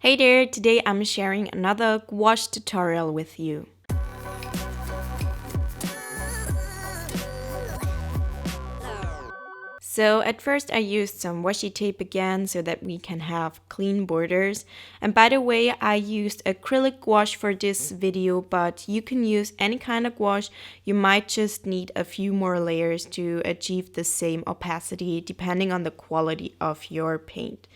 Hey there, today I'm sharing another gouache tutorial with you. So at first I used some washi tape again so that we can have clean borders. And by the way, I used acrylic gouache for this video, but you can use any kind of gouache. You might just need a few more layers to achieve the same opacity depending on the quality of your paint.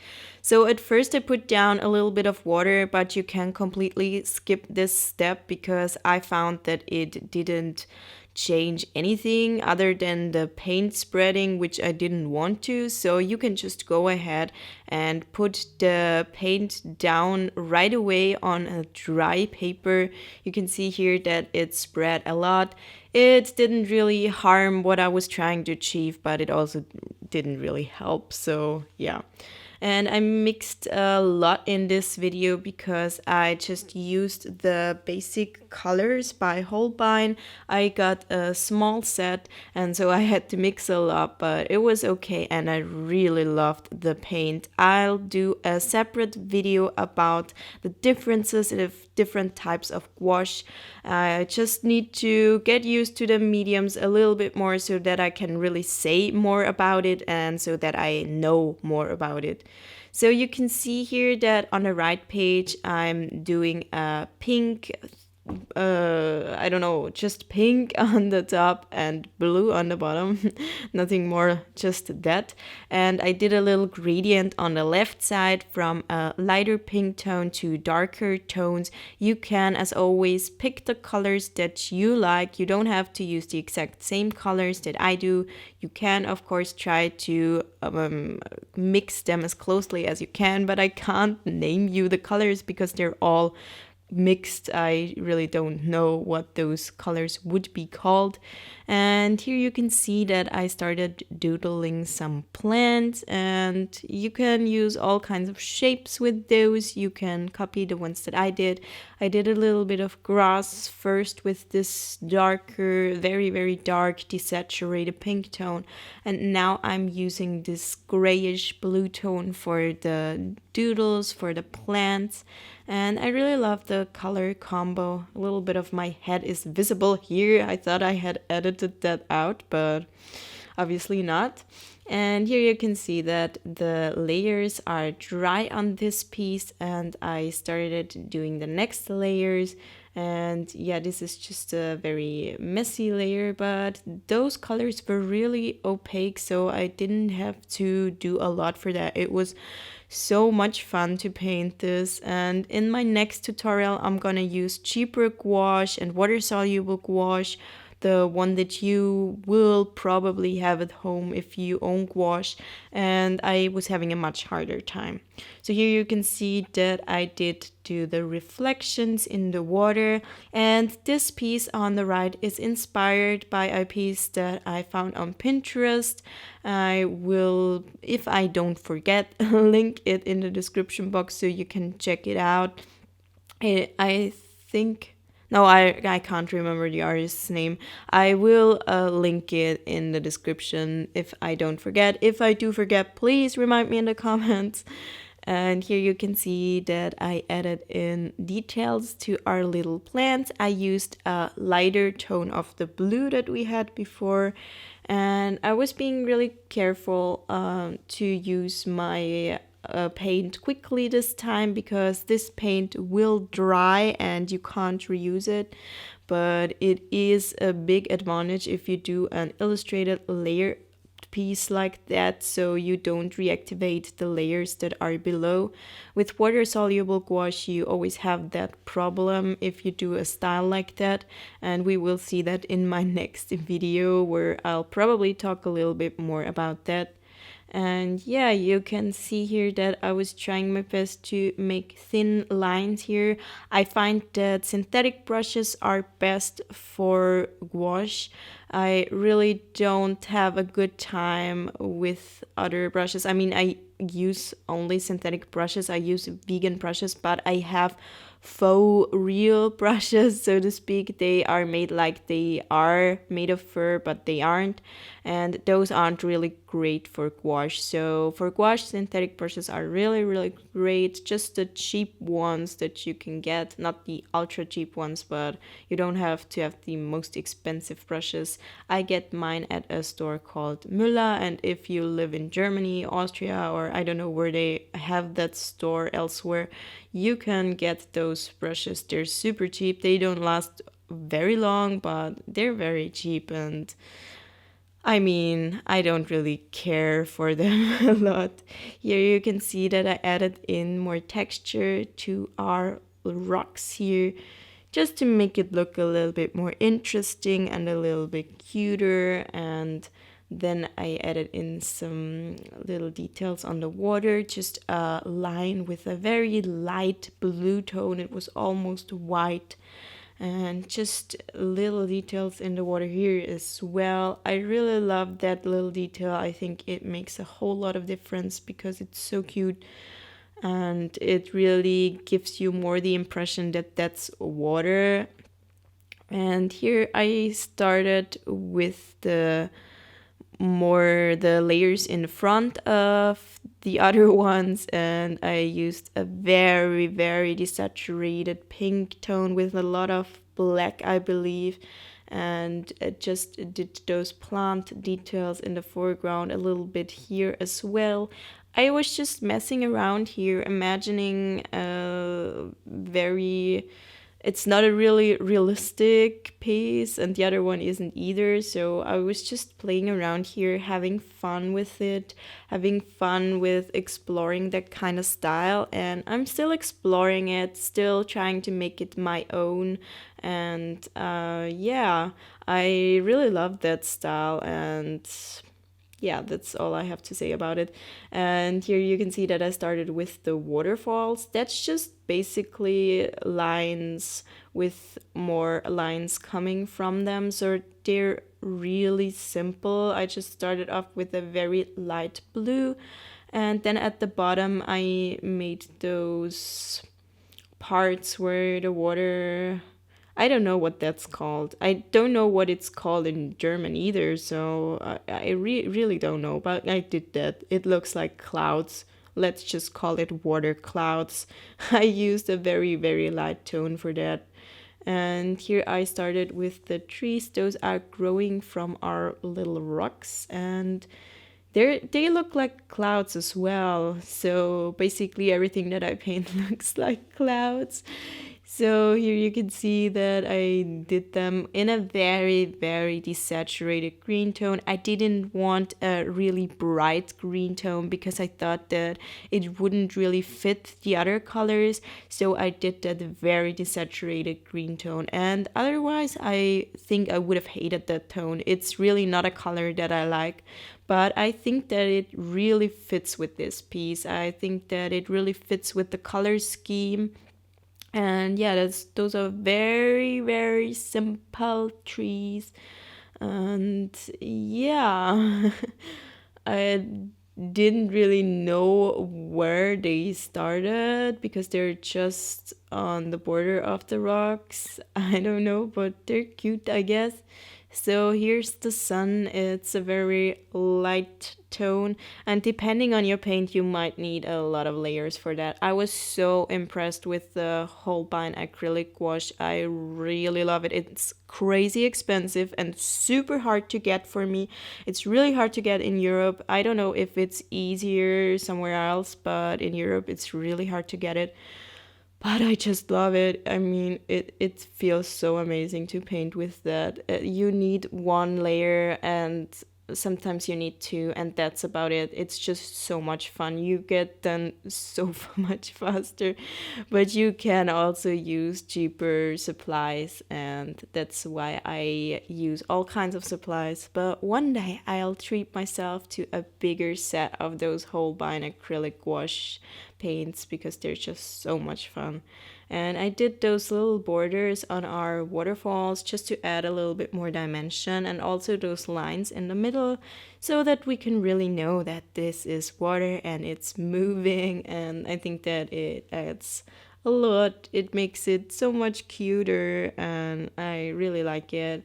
So at first I put down a little bit of water, but you can completely skip this step because I found that it didn't change anything other than the paint spreading, which I didn't want to. So you can just go ahead and put the paint down right away on a dry paper. You can see here that it spread a lot. It didn't really harm what I was trying to achieve, but it also didn't really help. So yeah. And I mixed a lot in this video because I just used the basic colors by Holbein. I got a small set and so I had to mix a lot, but it was okay and I really loved the paint. I'll do a separate video about the differences of different types of gouache. I just need to get used to the mediums a little bit more so that I can really say more about it and so that I know more about it. So you can see here that on the right page, I'm doing a pink, I don't know, just pink on the top and blue on the bottom. Nothing more, just that. And I did a little gradient on the left side from a lighter pink tone to darker tones. You can, as always, pick the colors that you like. You don't have to use the exact same colors that I do. You can, of course, try to mix them as closely as you can, but I can't name you the colors because they're all mixed. I really don't know what those colors would be called. And here you can see that I started doodling some plants, and you can use all kinds of shapes with those. You can copy the ones that I did. I did a little bit of grass first with this darker, very dark desaturated pink tone, and now I'm using this grayish blue tone for the doodles, for the plants. And I really love the color combo. A little bit of my head is visible here. I thought I had edited that out, but obviously not. And here you can see that the layers are dry on this piece, and I started doing the next layers. And yeah, this is just a very messy layer, but those colors were really opaque, so I didn't have to do a lot for that. It was so much fun to paint this, and in my next tutorial I'm gonna use cheaper gouache and water-soluble gouache, the one that you will probably have at home if you own gouache, and I was having a much harder time. So here you can see that I did do the reflections in the water, and this piece on the right is inspired by a piece that I found on Pinterest. I will, if I don't forget, link it in the description box so you can check it out. I think no, I can't remember the artist's name. I will link it in the description if I don't forget. If I do forget, please remind me in the comments. And here you can see that I added in details to our little plants. I used a lighter tone of the blue that we had before. And I was being really careful to use my paint quickly this time because this paint will dry and you can't reuse it, but it is a big advantage if you do an illustrated layer piece like that, so you don't reactivate the layers that are below. With water soluble gouache you always have that problem if you do a style like that, and we will see that in my next video where I'll probably talk a little bit more about that. And yeah, you can see here that I was trying my best to make thin lines here. I find that synthetic brushes are best for gouache. I really don't have a good time with other brushes. I mean, I use only synthetic brushes. I use vegan brushes, but I have faux real brushes, so to speak. They are made like they are made of fur, but they aren't. And those aren't really great for gouache. So for gouache, synthetic brushes are really, really great. Just the cheap ones that you can get, not the ultra cheap ones, but you don't have to have the most expensive brushes. I get mine at a store called Müller, and if you live in Germany, Austria, or I don't know where they have that store elsewhere, you can get those brushes. They're super cheap. They don't last very long, but they're very cheap, and I mean, I don't really care for them a lot. Here you can see that I added in more texture to our rocks here, just to make it look a little bit more interesting and a little bit cuter. And then I added in some little details on the water, just a line with a very light blue tone. It was almost white, and just little details in the water here as well. I really love that little detail. I think it makes a whole lot of difference because it's so cute, and it really gives you more the impression that that's water. And here I started with the layers in front of the other ones, and I used a very, very desaturated pink tone with a lot of black, I believe, and just did those plant details in the foreground a little bit here as well. I was just messing around here, imagining a very, it's not a really realistic piece, and the other one isn't either. So I was just playing around here, having fun with it, having fun with exploring that kind of style. And I'm still exploring it, still trying to make it my own. And yeah, I really love that style. And yeah, that's all I have to say about it. And here you can see that I started with the waterfalls. That's just basically lines with more lines coming from them. So they're really simple. I just started off with a very light blue. And then at the bottom, I made those parts where the water, I don't know what that's called. I don't know what it's called in German either, so I really don't know, but I did that. It looks like clouds. Let's just call it water clouds. I used a very, very light tone for that. And here I started with the trees. Those are growing from our little rocks, and they look like clouds as well. So basically everything that I paint looks like clouds. So here you can see that I did them in a very, very desaturated green tone. I didn't want a really bright green tone because I thought that it wouldn't really fit the other colors. So I did that very desaturated green tone. And otherwise, I think I would have hated that tone. It's really not a color that I like. But I think that it really fits with this piece. I think that it really fits with the color scheme. And yeah, those are very, very simple trees. And yeah, I didn't really know where they started because they're just on the border of the rocks. I don't know, but they're cute, I guess. So here's the sun. It's a very light tone, and depending on your paint, you might need a lot of layers for that. I was so impressed with the Holbein acrylic gouache. I really love it. It's crazy expensive and super hard to get for me. It's really hard to get in Europe. I don't know if it's easier somewhere else, but in Europe it's really hard to get it. But I just love it. I mean, it feels so amazing to paint with that. You need one layer, and sometimes you need two, and that's about it. It's just so much fun. You get done so much faster, but you can also use cheaper supplies, and that's why I use all kinds of supplies. But one day I'll treat myself to a bigger set of those Holbein acrylic gouache paints because they're just so much fun. And I did those little borders on our waterfalls just to add a little bit more dimension, and also those lines in the middle so that we can really know that this is water and it's moving. And I think that it adds a lot. It makes it so much cuter and I really like it.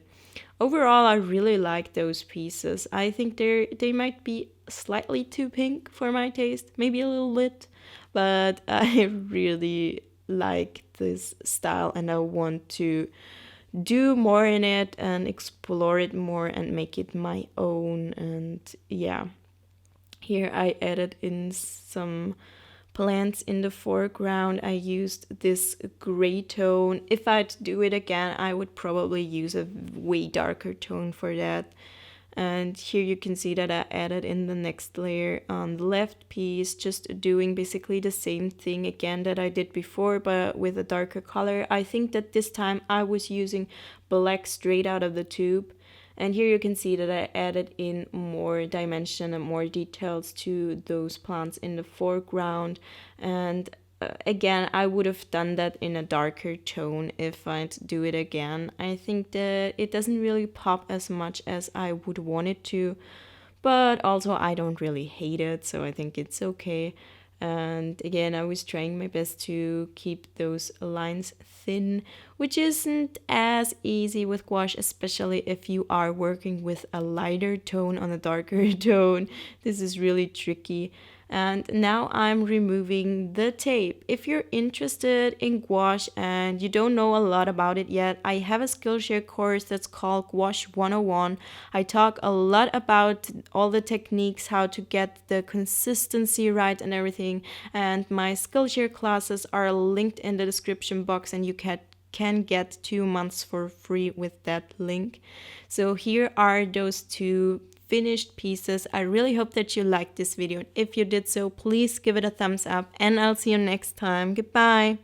Overall, I really like those pieces. I think they might be slightly too pink for my taste, maybe a little bit, but I really like this style and I want to do more in it and explore it more and make it my own. And yeah, here I added in some plants in the foreground. I used this gray tone. If I'd do it again, I would probably use a way darker tone for that. And here you can see that I added in the next layer on the left piece, just doing basically the same thing again that I did before, but with a darker color. I think that this time I was using black straight out of the tube. And here you can see that I added in more dimension and more details to those plants in the foreground. And again, I would have done that in a darker tone if I'd do it again. I think that it doesn't really pop as much as I would want it to, but also I don't really hate it, so I think it's okay. And again, I was trying my best to keep those lines thin, which isn't as easy with gouache, especially if you are working with a lighter tone on a darker tone. This is really tricky. And now I'm removing the tape. If you're interested in gouache and you don't know a lot about it yet, I have a Skillshare course that's called Gouache 101. I talk a lot about all the techniques, how to get the consistency right and everything. And my Skillshare classes are linked in the description box and you can get 2 months for free with that link. So here are those two finished pieces. I really hope that you liked this video. If you did so, please give it a thumbs up and I'll see you next time. Goodbye.